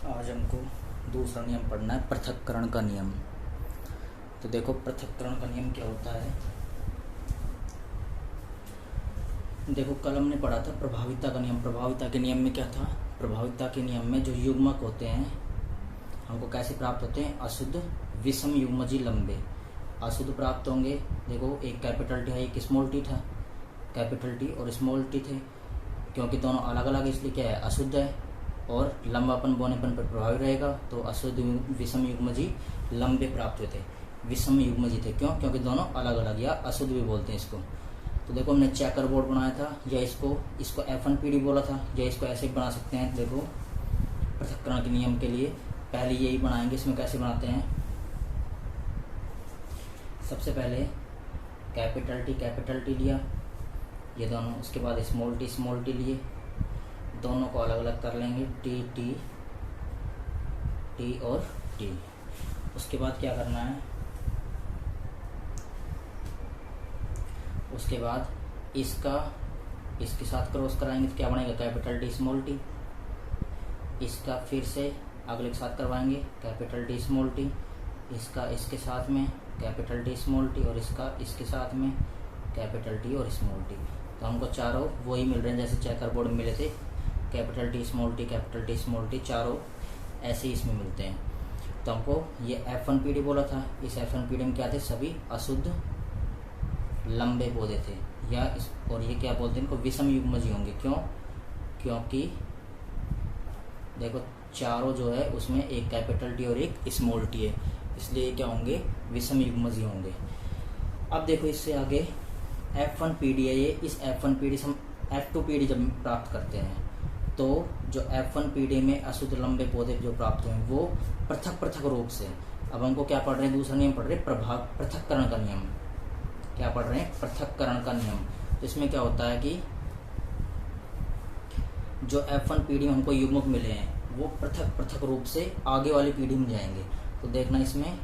आज हमको दूसरा नियम पढ़ना है, पृथक्करण का नियम। तो देखो पृथक्करण का नियम क्या होता है। देखो कल हमने पढ़ा था प्रभाविता का नियम। प्रभाविता के नियम में क्या था? प्रभाविता के नियम में जो युग्मक होते हैं हमको कैसे प्राप्त होते हैं? अशुद्ध विषम युग्मजी लंबे अशुद्ध प्राप्त होंगे। देखो एक कैपिटल टी है, एक स्मॉल टी था। कैपिटल टी और स्मॉल टी थे, क्योंकि दोनों अलग अलग इसलिए क्या है? अशुद्ध है और लंबापन बोनेपन पर प्रभावी रहेगा। तो अशुद्ध विषम युग्मजी लंबे प्राप्त हुए थे। विषम युग्मजी थे क्यों? क्योंकि दोनों अलग अलग या अशुद्ध भी बोलते हैं इसको। तो देखो हमने चेकर बोर्ड बनाया था, या इसको F1PD बोला था, या इसको ऐसे बना सकते हैं। देखो पृथक्करण के नियम के लिए पहले यही बनाएंगे। इसमें कैसे बनाते हैं? सबसे पहले कैपिटल टी लिया, ये दोनों। उसके बाद स्मॉल टी लिए, दोनों को अलग अलग कर लेंगे, टी और टी। उसके बाद क्या करना है? उसके बाद इसके साथ क्रॉस कराएंगे तो क्या बनेगा? Capital T small T. इसका फिर से अगले के साथ करवाएंगे, कैपिटल टी स्मॉल टी। इसका इसके साथ में कैपिटल टी स्मॉल टी, और इसका इसके साथ में कैपिटल टी और स्मॉल टी। तो हमको चारों वही मिल रहे हैं जैसे चेकर बोर्ड में मिले थे। कैपिटल टी स्मॉल टी चारों ऐसे ही इसमें मिलते हैं। तो हमको ये F1PD बोला था। इस F1PD में क्या थे? सभी अशुद्ध लंबे पौधे थे, और ये क्या बोलते हैं? इनको विषम युग्मजी होंगे। क्यों? क्योंकि देखो चारों जो है उसमें एक कैपिटल टी और एक स्मॉल टी है, इसलिए क्या होंगे? विषम युग्मजी होंगे। अब देखो इससे आगे F1PD है। ये इस F1PD से हम F2PD जब प्राप्त करते हैं तो जो F1PD में अशुद्ध लंबे पौधे जो प्राप्त हुए वो पृथक रूप से। अब हमको क्या पढ़ रहे हैं? दूसरा नियम पढ़ रहे हैं, पृथक्करण का नियम। क्या पढ़ रहे हैं? पृथक्करण का नियम। तो इसमें क्या होता है कि जो F1PD में हमको युग्मक मिले हैं वो पृथक रूप से आगे वाली पीढ़ी में जाएंगे। तो देखना इसमें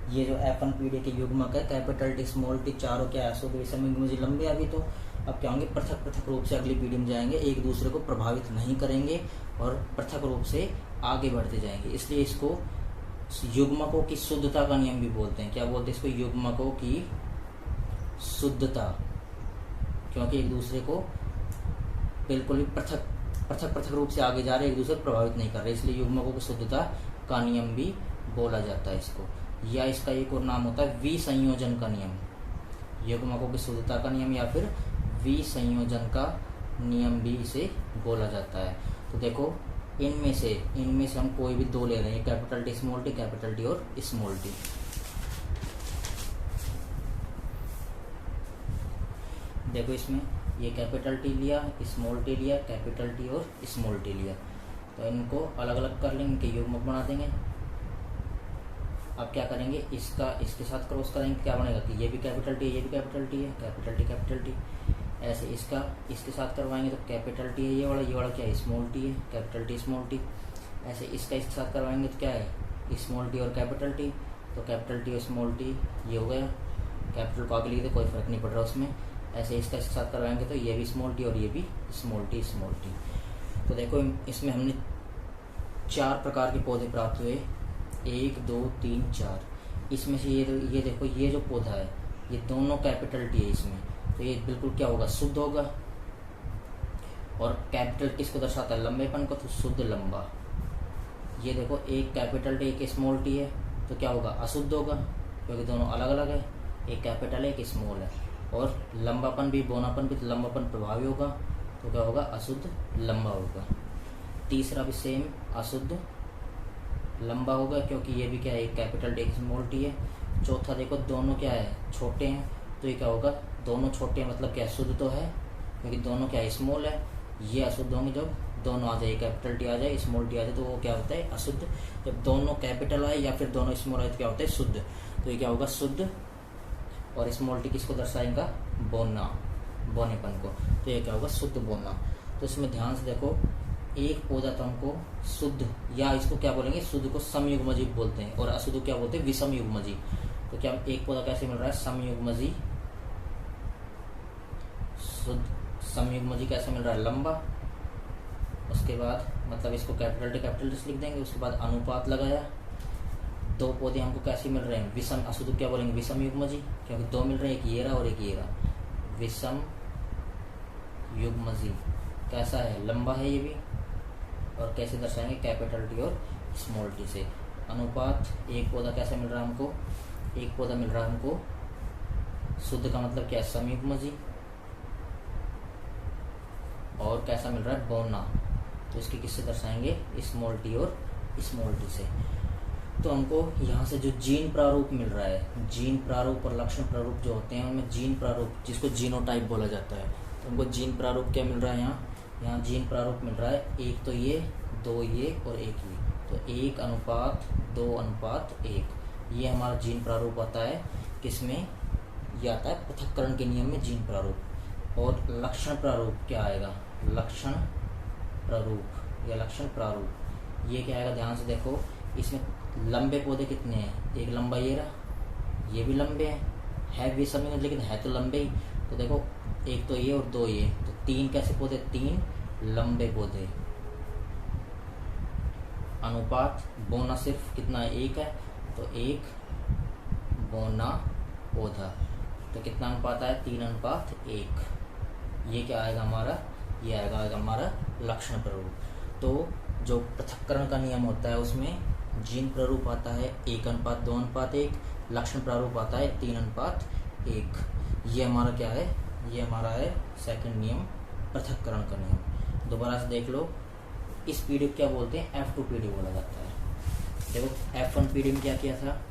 ये जो F1PD के युग्मक है, कैपिटल टी स्मॉल टी, चारों क्या अशुद्ध विषम युग्मजी लंबे। अभी तो अब क्या होंगे? पृथक रूप से अगली पीढ़ी में जाएंगे, एक दूसरे को प्रभावित नहीं करेंगे और पृथक रूप से आगे बढ़ते जाएंगे। इसलिए इसको युग्मकों की शुद्धता का नियम भी बोलते हैं। क्या बोलते हैं इसको? युग्मकों की शुद्धता, क्योंकि एक दूसरे को बिल्कुल ही पृथक रूप से आगे जा रहे, एक दूसरे को प्रभावित नहीं कर रहे, इसलिए युग्मकों की शुद्धता का नियम भी बोला जाता है इसको। या इसका एक और नाम होता है विसंयोजन का नियम। युग्मकों की शुद्धता का नियम या फिर विसंयोजन का नियम भी इसे बोला जाता है। तो देखो इनमें से हम कोई भी दो ले रहे हैं, capital T small T, capital T और स्मॉल टी। देखो इसमें ये कैपिटल टी लिया, स्मॉल टी लिया, कैपिटल टी और स्मॉल टी लिया। तो इनको अलग अलग कर लेंगे, इनके युग्मक बना देंगे। अब क्या करेंगे? इसके साथ क्रॉस करेंगे, क्या बनेगा? कि ये भी कैपिटल टी है, ये भी कैपिटल टी है, कैपिटल टी। ऐसे इसके साथ करवाएंगे तो कैपिटल टी है, ये वाला क्या है? स्मॉल टी है, कैपिटल टी स्मॉल टी। ऐसे इसके साथ करवाएंगे तो क्या है? स्मॉल टी और कैपिटल टी। तो कैपिटल टी और स्मॉल टी ये हो गया। कैपिटल को आगे लिखे तो कोई फर्क नहीं पड़ रहा उसमें। ऐसे इसके साथ करवाएंगे तो ये भी स्मॉल टी और ये भी स्मॉल टी। तो देखो इसमें हमने 4 प्रकार के पौधे प्राप्त हुए, 1 2 3 4। इसमें से ये देखो ये जो पौधा है ये दोनों कैपिटल टी है इसमें, तो ये बिल्कुल क्या होगा? शुद्ध होगा। और कैपिटल किसको दर्शाता है? लंबेपन को, तो शुद्ध लंबा। ये देखो एक कैपिटल टी एक स्मॉल टी है, तो क्या होगा? अशुद्ध होगा, क्योंकि दोनों अलग अलग है, एक कैपिटल है एक स्मॉल है। और लंबापन भी, बोनापन भी, तो लंबापन प्रभावी होगा, तो क्या होगा? अशुद्ध लंबा होगा। तीसरा भी सेम अशुद्ध लंबा होगा, क्योंकि ये भी क्या है? एक कैपिटल टी एक स्मॉल टी है। चौथा देखो दोनों क्या है? छोटे हैं, तो ये क्या होगा? दोनों छोटे हैं मतलब क्या? शुद्ध तो है, क्योंकि दोनों क्या है? स्मॉल है। ये अशुद्ध होंगे जब दोनों आ जाए, कैपिटल टी आ जाए स्मॉल टी आ जाए, तो वो क्या होता है? अशुद्ध। जब दोनों कैपिटल आए या फिर दोनों स्मॉल आए तो क्या होता है? शुद्ध। तो ये क्या होगा? शुद्ध। और स्मॉल टी किसको दर्शाएगा? बोनेपन को। तो ये क्या होगा? शुद्ध बोना। तो इसमें ध्यान से देखो, एक पौधा तो हमको शुद्ध, या इसको क्या बोलेंगे? शुद्ध को समयुग्मजी बोलते हैं, और अशुद्ध क्या बोलते हैं? विषम युग्मजी। तो क्या एक पौधा कैसे मिल रहा है? समयुग्मजी। शुद्ध समयुग्मजी कैसे मिल रहा है? लंबा। और उसके बाद मतलब इसको कैपिटल टी से लिख देंगे। उसके बाद अनुपात लगाया, दो पौधे हमको कैसे मिल रहे हैं, विषम अशुद्ध क्या बोलेंगे, विषम युग्मजी, क्योंकि दो मिल रहे हैं, एक ये रहा और एक ये रहा, विषम युग्मजी। कैसा है, लंबा है ये भी, और कैसे दर्शाएंगे, कैपिटल टी और स्मॉल टी से। अनुपात, एक पौधा कैसा मिल रहा है हमको, एक पौधा मिल रहा है हमको शुद्ध का मतलब क्या है, समयुग्मजी, और कैसा मिल रहा है, बौना, तो इसकी किससे दर्शाएंगे, स्मॉल टी और स्मॉल टी से। तो हमको यहाँ से जो जीन प्रारूप मिल रहा है, जीन प्रारूप और लक्षण प्रारूप जो होते हैं उनमें जीन प्रारूप जिसको जीनोटाइप बोला जाता है, तो हमको जीन प्रारूप क्या मिल रहा है, यहाँ जीन प्रारूप मिल रहा है, एक तो ये, दो ये और एक ये, तो 1:2:1, ये हमारा जीन प्रारूप आता है। किसमें ये आता है, पृथक्करण के नियम में जीन प्रारूप। और लक्षण प्रारूप क्या आएगा, लक्षण प्रारूप या लक्षण प्रारूप, ये क्या आएगा, ध्यान से देखो, इसमें लंबे पौधे कितने हैं, एक लंबा ये रहा, ये भी लंबे है भी समय लेकिन है तो लंबे ही, तो देखो एक तो ये और दो ये, तो तीन कैसे पौधे, तीन लंबे पौधे। अनुपात, बोना सिर्फ कितना है, एक है, तो एक बोना पौधा, तो कितना अनुपात आया, 3:1। ये क्या आएगा हमारा, ये आएगा हमारा लक्षण प्रारूप। तो जो पृथक्करण का नियम होता है उसमें जीन प्रारूप आता है 1:2:1, लक्षण प्रारूप आता है 3:1। ये हमारा क्या है, ये हमारा है सेकंड नियम, पृथक्करण का नियम। दोबारा से देख लो, इस पीढ़ी क्या बोलते हैं, F2 पीढ़ी बोला जाता है। देखो F1 पीढ़ी में क्या किया था,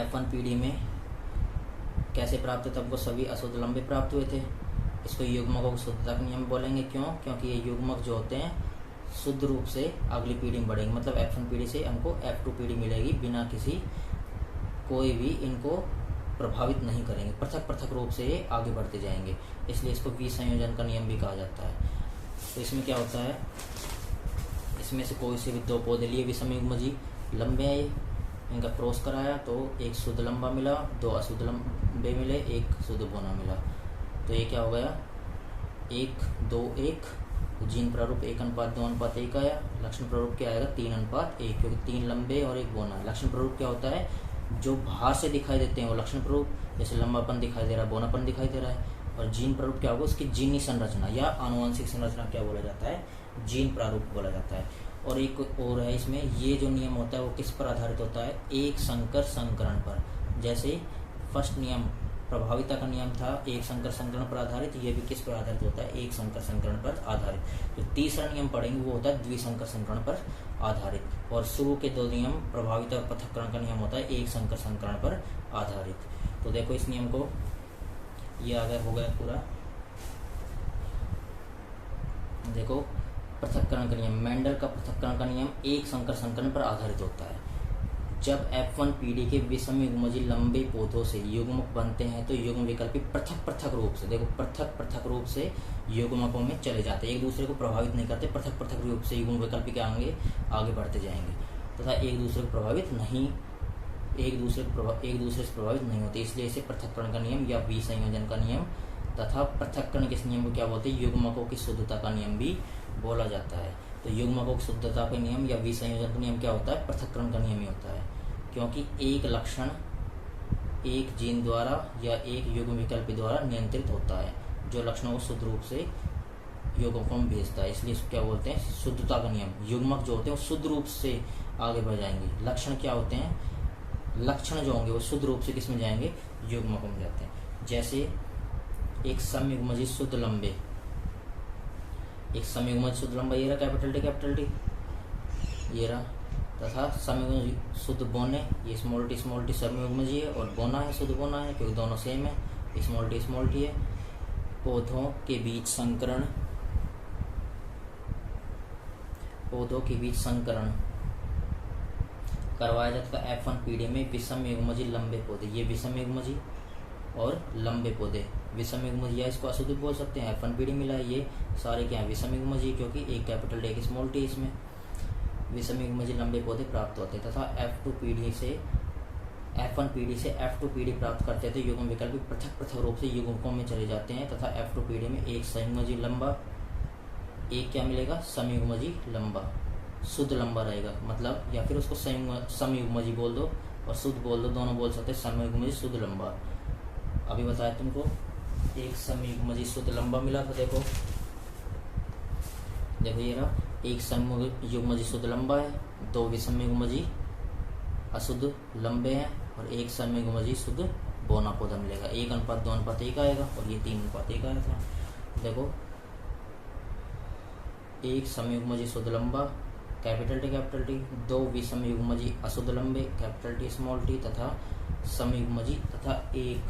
F1 पीढ़ी में कैसे प्राप्त हुए थे, हमको सभी अशुद्ध लंबे प्राप्त हुए थे। इसको युग्मकों की शुद्धता का नियम बोलेंगे, क्यों, क्योंकि ये युग्मक जो होते हैं शुद्ध रूप से अगली पीढ़ी में बढ़ेंगे, मतलब F1 पीढ़ी से हमको F2 पीढ़ी मिलेगी, बिना किसी कोई भी इनको प्रभावित नहीं करेंगे, पृथक पृथक रूप से ये आगे बढ़ते जाएंगे, इसलिए इसको विसंयोजन का नियम भी कहा जाता है। तो इसमें क्या होता है, इसमें से कोई से भी दो पौधे लिए विषम युग्मजी, लंबे हैं, इनका क्रॉस कराया तो एक शुद्ध लंबा मिला, दो अशुद्ध लंबे मिले, एक शुद्ध बोना मिला, तो ये क्या हो गया, 1:2:1। जीन प्रारूप 1:2:1 आया, लक्षण प्रारूप क्या आएगा, 3:1, क्योंकि तीन लंबे और एक बोना है। लक्षण प्रारूप क्या होता है, जो बाहर से दिखाई देते हैं वो लक्षण प्रारूप, जैसे लंबापन दिखाई दे रहा है, बोनापन दिखाई दे रहा है। और जीन प्रारूप क्या होगा, उसकी जीनी संरचना या आनुवंशिक संरचना क्या बोला जाता है, जीन प्रारूप बोला जाता है। और एक और है इसमें, ये जो नियम होता है वो किस पर आधारित होता है, एक संकर संकरण पर। जैसे फर्स्ट नियम प्रभाविता का नियम था एक संकर संकरण पर आधारित, ये भी किस पर आधारित होता है, एक संकर संकरण पर आधारित। जो तीसरा नियम पढ़ेंगे वो होता है द्विसंकर संकरण पर आधारित। और शुरू के दो नियम प्रभाविता और पृथक्करण का नियम होता है एक संकर संकरण पर आधारित। तो देखो इस नियम को, ये आ गया, हो गया पूरा। देखो पृथक्करण का नियम, मेंडल का पृथक्करण का नियम एक संकर संकरण पर आधारित होता है। जब F1 पीढ़ी के विषम युग्मजी लंबे पौधों से युग्मक बनते हैं तो युग्म विकल्पी पृथक पृथक रूप से, देखो पृथक पृथक रूप से युग्मकों में चले जाते हैं, एक दूसरे को प्रभावित नहीं करते, पृथक पृथक रूप से युग्म विकल्पी के आगे बढ़ते जाएंगे तथा एक दूसरे को प्रभावित नहीं, एक दूसरे से प्रभावित नहीं होते, इसलिए इसे पृथक्करण का नियम या विसंयोजन का नियम तथा पृथक्करण के नियम को क्या बोलते हैं, युग्मकों की शुद्धता का नियम भी बोला जाता है। तो युग्मकों की शुद्धता का नियम या विसंयोजन का नियम क्या होता है, पृथक्करण का नियम ही होता है, क्योंकि एक लक्षण एक जीन द्वारा या एक युग्म विकल्पी द्वारा नियंत्रित होता है, जो लक्षणों को शुद्ध रूप से युग्मकों में भेजता है, इसलिए इसको क्या बोलते हैं, शुद्धता का नियम। युग्मक जो होते हैं वो शुद्ध रूप से आगे बढ़ जाएंगे, लक्षण क्या होते हैं, लक्षण जो होंगे वो शुद्ध रूप से किसमें जाएंगे, युग्मकों में जाते हैं। जैसे एक समयुग्मजी शुद्ध लंबे, एक समयुग्मज शुद्ध लंबा ये रहा, कैपिटल टी ये रहा, तथा समयुग्मजी शुद्ध बोने, ये स्मॉल टी समयुग्मजी है, और बोना है शुद्ध बोना है, क्योंकि दोनों सेम है, स्मॉल टी है। पौधों के बीच संकरण, पौधों के बीच संकरण करवाया जाता है F1 पीढ़ी में विषम युग्मजी लंबे पौधे, ये विषम युग्मजी और लंबे पौधे, विषम युग्मजी या इसको अशुद्ध बोल सकते हैं, F1 पीढ़ी मिला है, ये सारे क्या है विषम युग्मजी, क्योंकि एक कैपिटल टी एक स्मॉल टी, इसमें विषम युग्मजी लंबे पौधे प्राप्त होते हैं। तथा F1 पीढ़ी से F2 पीढ़ी प्राप्त करते हैं तो युग्म विकल्प पृथक पृथक रूप से युग्मकों में चले जाते हैं, तथा F2 पीढ़ी में एक संयुग्मजी लंबा, एक क्या मिलेगा, समयुग्मजी लंबा, शुद्ध लंबा रहेगा, मतलब या फिर उसको समयुग्मजी बोल दो और शुद्ध बोल दो, दोनों बोल सकते हैं। समयुग्मजी शुद्ध लंबा, अभी बताया तुमको एक समयुग्मजी शुद्ध लंबा मिला था। देखो ये रहा, एक समयुग्मजी शुद्ध लंबा है, दो विषमयुग्मजी अशुद्ध लंबे हैं और एक समयुग्मजी शुद्ध बौना पौधा मिलेगा। 1:2:1 आएगा और ये 3:1 आया था। देखो एक समयुग्मजी शुद्ध लंबा कैपिटल टी, दो विषमयुग्मजी अशुद्ध लंबे कैपिटल टी स्मॉल टी तथा समयुग्मजी तथा एक,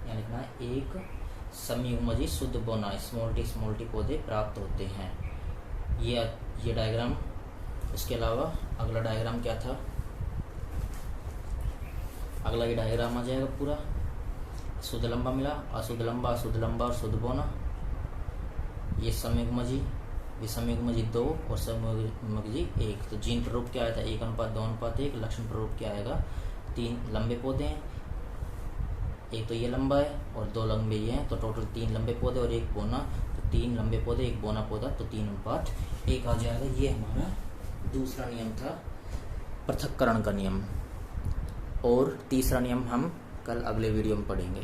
यहाँ लिखना है, एक समयुग्मजी शुद्ध बौना स्मॉल टी पौधे प्राप्त होते हैं। ये डायग्राम। इसके अलावा अगला डायग्राम क्या था, अगला ये डायग्राम आ जाएगा पूरा। शुद्ध लंबा मिला, अशुद्ध लंबा और शुद्ध बौना। ये समयुग्मजी, विषमयुग्मजी 2 और समयुग्मजी 1। तो जीन प्ररूप क्या आया था, 1:2:1। लक्षण प्ररूप क्या आएगा, 3 लंबे पौधे हैं, एक तो ये लंबा है और 2 लंबे ये हैं, तो टोटल 3 लंबे पौधे और 1 बौना, तो 3 लंबे पौधे 1 बौना पौधा, तो 3:1 आ जाएगा। ये हमारा दूसरा नियम था, पृथक्करण का नियम। और तीसरा नियम हम कल अगले वीडियो में पढ़ेंगे।